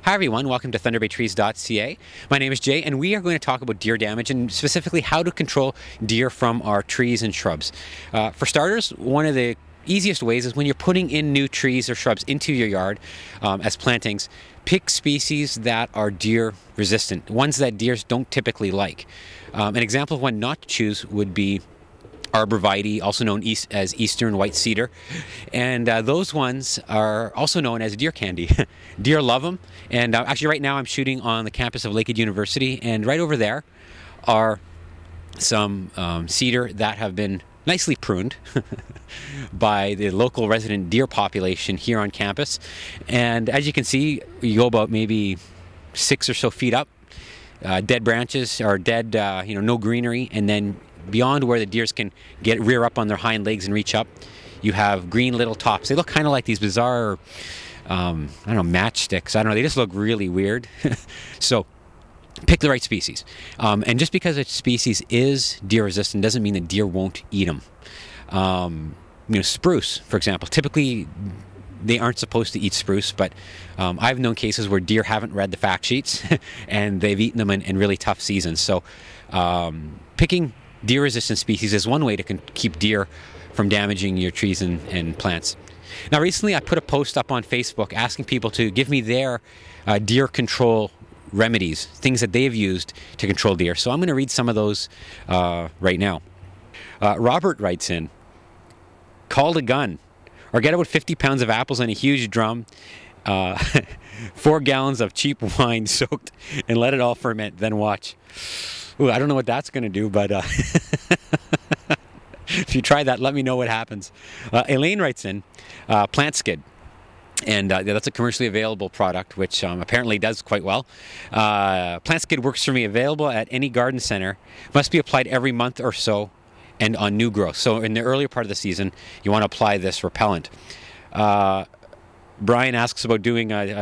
Hi everyone, welcome to thunderbaytrees.ca. My name is Jay and we are going to talk about deer damage and specifically how to control deer from our trees and shrubs. For starters, one of the easiest ways is when you're putting in new trees or shrubs into your yard as plantings, pick species that are deer resistant, ones that deer don't typically like. An example of one not to choose would be arborvitae, also known as eastern white cedar, and those ones are also known as deer candy. Deer love them, and actually right now I'm shooting on the campus of Lakehead University, and right over there are some cedar that have been nicely pruned by the local resident deer population here on campus. And as you can see, you go about maybe 6 or so feet up, dead branches or dead, no greenery, and then beyond where the deers can rear up on their hind legs and reach up, you have green little tops. They look kind of like these bizarre, matchsticks. I don't know, they just look really weird. So pick the right species. And just because a species is deer resistant doesn't mean that deer won't eat them. Spruce, for example, typically they aren't supposed to eat spruce, but I've known cases where deer haven't read the fact sheets and they've eaten them in really tough seasons. So picking deer-resistant species is one way to keep deer from damaging your trees and plants. Now, recently I put a post up on Facebook asking people to give me their deer control remedies, things that they've used to control deer. So I'm going to read some of those right now. Robert writes in, called a gun, or get about 50 pounds of apples in a huge drum, 4 gallons of cheap wine soaked, and let it all ferment, then watch. Ooh, I don't know what that's going to do, but if you try that, let me know what happens. Elaine writes in, Plant Skid. And that's a commercially available product, which apparently does quite well. Plant Skid works for me, available at any garden center. Must be applied every month or so and on new growth. So in the earlier part of the season, you want to apply this repellent. Brian asks about doing an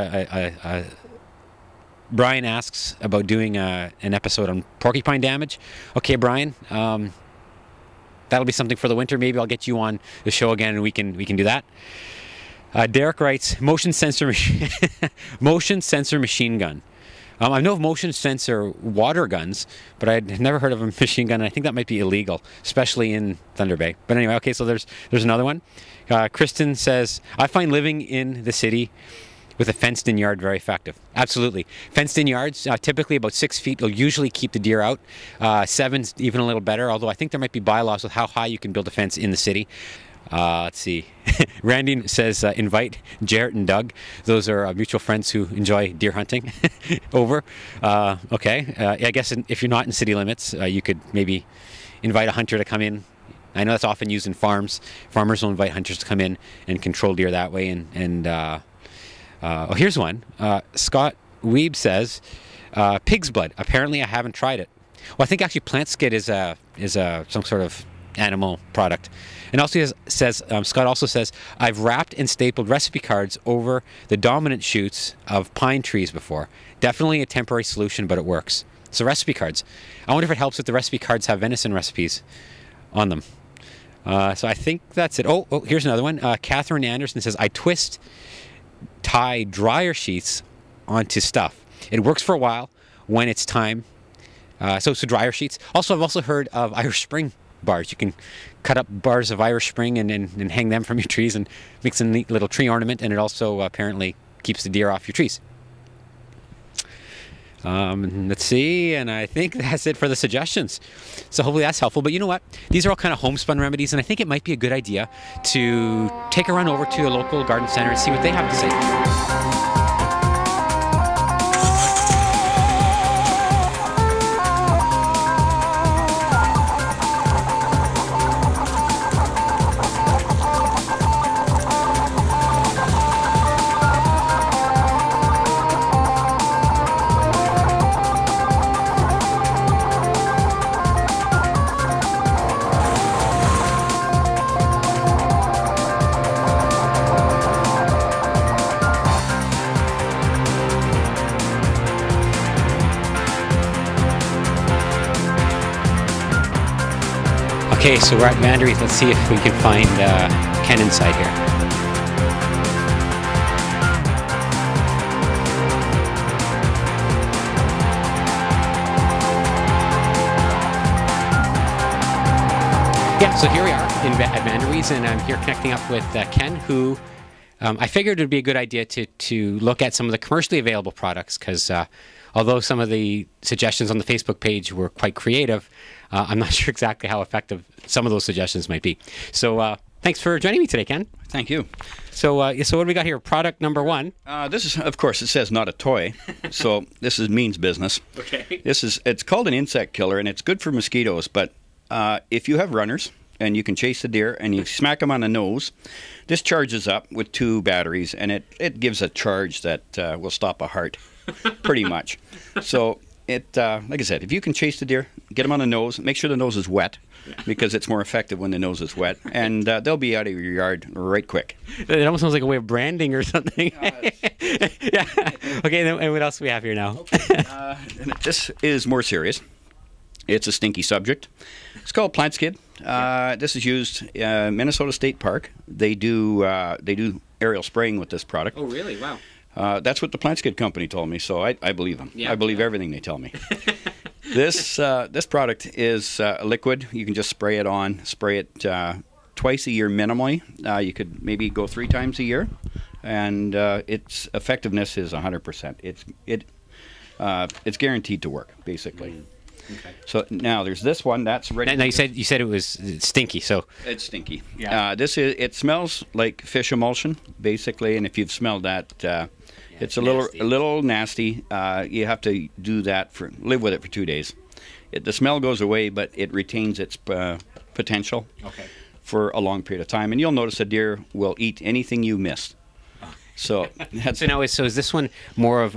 episode on porcupine damage. Okay, Brian, that'll be something for the winter. Maybe I'll get you on the show again and we can do that. Derek writes, motion sensor machine gun. I know of motion sensor water guns, but I'd never heard of a machine gun. And I think that might be illegal, especially in Thunder Bay. But anyway, okay, so there's another one. Kristen says, I find living in the city with a fenced-in yard very effective. Absolutely. Fenced-in yards, typically about 6 feet, will usually keep the deer out. 7's even a little better, although I think there might be bylaws with how high you can build a fence in the city. Let's see. Randy says, invite Jarrett and Doug. Those are mutual friends who enjoy deer hunting. Over. Okay. I guess if you're not in city limits, you could maybe invite a hunter to come in. I know that's often used in farms. Farmers will invite hunters to come in and control deer that way. Here's one. Scott Weeb says, pig's blood. Apparently, I haven't tried it. Well, I think actually Plant Skid is some sort of animal product. And also Scott also says, I've wrapped and stapled recipe cards over the dominant shoots of pine trees before. Definitely a temporary solution, but it works. So recipe cards. I wonder if it helps if the recipe cards have venison recipes on them. So I think that's it. Oh, here's another one. Catherine Anderson says, I tie dryer sheets onto stuff. It works for a while when it's time. So dryer sheets. Also, I've also heard of Irish Spring bars. You can cut up bars of Irish Spring and hang them from your trees and makes a neat little tree ornament, and it also apparently keeps the deer off your trees. Let's see, and I think that's it for the suggestions. So hopefully that's helpful. But you know what? These are all kind of homespun remedies, and I think it might be a good idea to take a run over to a local garden center and see what they have to say. Okay, so we're at Mandaree. Let's see if we can find Ken inside here. So here we are at Vanderwees, and I'm here connecting up with Ken, who I figured it would be a good idea to look at some of the commercially available products, because although some of the suggestions on the Facebook page were quite creative, I'm not sure exactly how effective some of those suggestions might be. So thanks for joining me today, Ken. Thank you. So what do we got here? Product number one. This is, of course, it says not a toy, so this means business. Okay. It's called an insect killer, and it's good for mosquitoes. But if you have runners and you can chase the deer and you smack them on the nose, this charges up with 2 batteries, and it gives a charge that will stop a heart, pretty much. So like I said, if you can chase the deer, get them on the nose, make sure the nose is wet, because it's more effective when the nose is wet, and they'll be out of your yard right quick. It almost sounds like a way of branding or something. Yeah. Okay, and what else do we have here now? This is more serious. It's a stinky subject. It's called Plant Skid. This is used Minnesota State Park. They do aerial spraying with this product. Oh, really? Wow. That's what the Plant Skid company told me, so I believe them. Yeah. I believe everything they tell me. This product is a liquid. You can just spray it twice a year minimally. You could maybe go 3 times a year, and its effectiveness is 100%. It's guaranteed to work, basically. Okay. So now there's this one that's ready. Now you said it was stinky, so It's stinky. Yeah. It smells like fish emulsion, basically, and if you've smelled that, it's a little nasty. You have to live with it for 2 days. The smell goes away, but it retains its potential for a long period of time, and you'll notice a deer will eat anything you miss. So is this one more of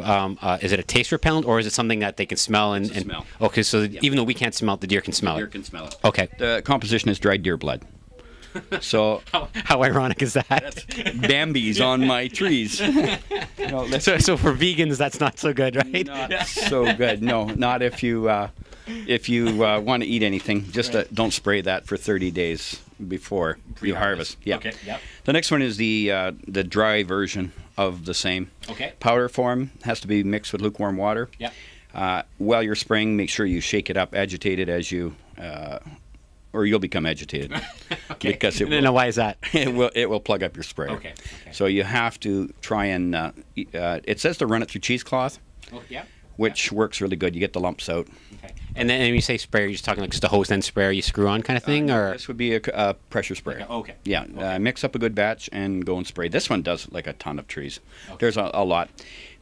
is it a taste repellent, or is it something that they can smell and smell? Okay, so even though we can't smell it, the deer can smell The it. deer can smell it. Okay. The composition is dried deer blood. So How ironic is that? that's Bambi's on my trees. So for vegans, that's not so good, right? Not so good. No, not if you want to eat anything. Just don't spray that for 30 days before you harvest. Yeah. Okay. Yep. The next one is the dry version of the same. Okay. Powder form has to be mixed with lukewarm water. Yep. While you're spraying, make sure you shake it up, agitate it as you, or you'll become agitated. Okay. Because Now, why is that? it will plug up your sprayer. Okay. So you have to try and it says to run it through cheesecloth, Oh, yeah. which works really good. You get the lumps out. Okay. And then when you say sprayer, you're just talking like just a hose end sprayer you screw on kind of thing, or This would be a pressure sprayer. okay. Yeah. Okay. Mix up a good batch and go and spray. This one does like a ton of trees. There's a lot.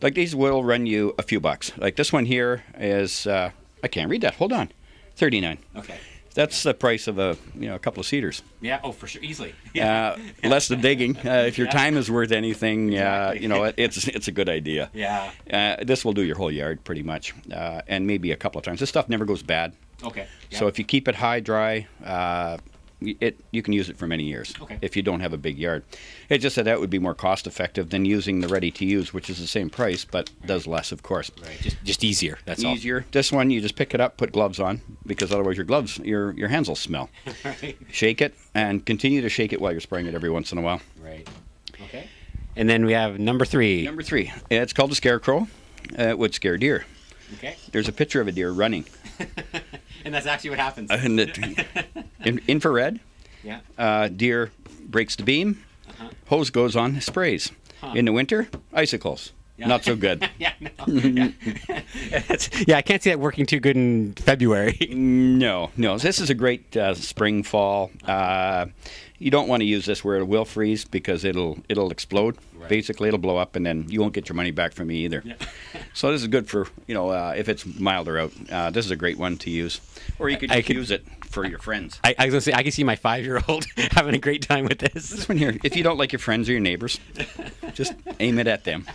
Like these will run you a few bucks. Like this one here is I can't read that. Hold on. $39. Okay. That's the price of a couple of cedars. Yeah. Oh, for sure, easily. Less than digging. If your time is worth anything, Exactly. it's a good idea. Yeah. This will do your whole yard pretty much, and maybe a couple of times. This stuff never goes bad. Okay. Yeah. So if you keep it high, dry, you can use it for many years. Okay. If you don't have a big yard, it's just that would be more cost effective than using the ready to use, which is the same price but does less, of course. Right. Just easier. That's all. Easier. This one you just pick it up, put gloves on, because otherwise your hands will smell. Right. Shake it and continue to shake it while you're spraying it every once in a while. Right. Okay. And then we have number 3. Number 3, it's called a scarecrow. It would scare deer. Okay. There's a picture of a deer running. And that's actually what happens. And infrared, Yeah. deer breaks the beam, hose goes on, sprays. In the winter, icicles. Yeah. Not so good. Yeah. No. Yeah. I can't see that working too good in February. No. This is a great spring, fall. You don't want to use this where it will freeze because it'll explode. Right. Basically, it'll blow up, and then you won't get your money back from me either. Yeah. So this is good for if it's milder out. This is a great one to use, or you could just use it for your friends. I was gonna say I can see my 5-year-old having a great time with this. This one here, if you don't like your friends or your neighbors, just aim it at them.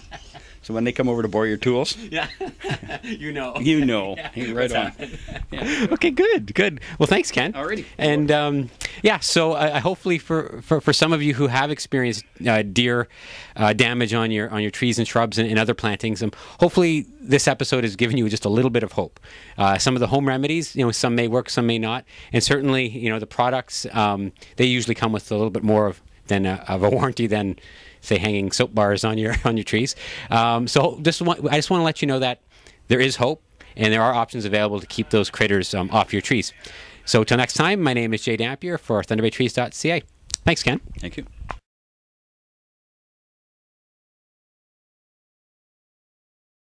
So when they come over to borrow your tools, Yeah. You know. Hey, right on. Yeah. Okay, good. Well, thanks, Ken. Alrighty. And so I hopefully for some of you who have experienced deer damage on your trees and shrubs and other plantings, hopefully this episode has given you just a little bit of hope. Some of the home remedies, some may work, some may not, and certainly the products they usually come with a little bit more of a warranty than, say, hanging soap bars on your trees. So I just want to let you know that there is hope, and there are options available to keep those critters off your trees. So till next time, my name is Jay Dampier for thunderbaytrees.ca. Thanks, Ken. Thank you.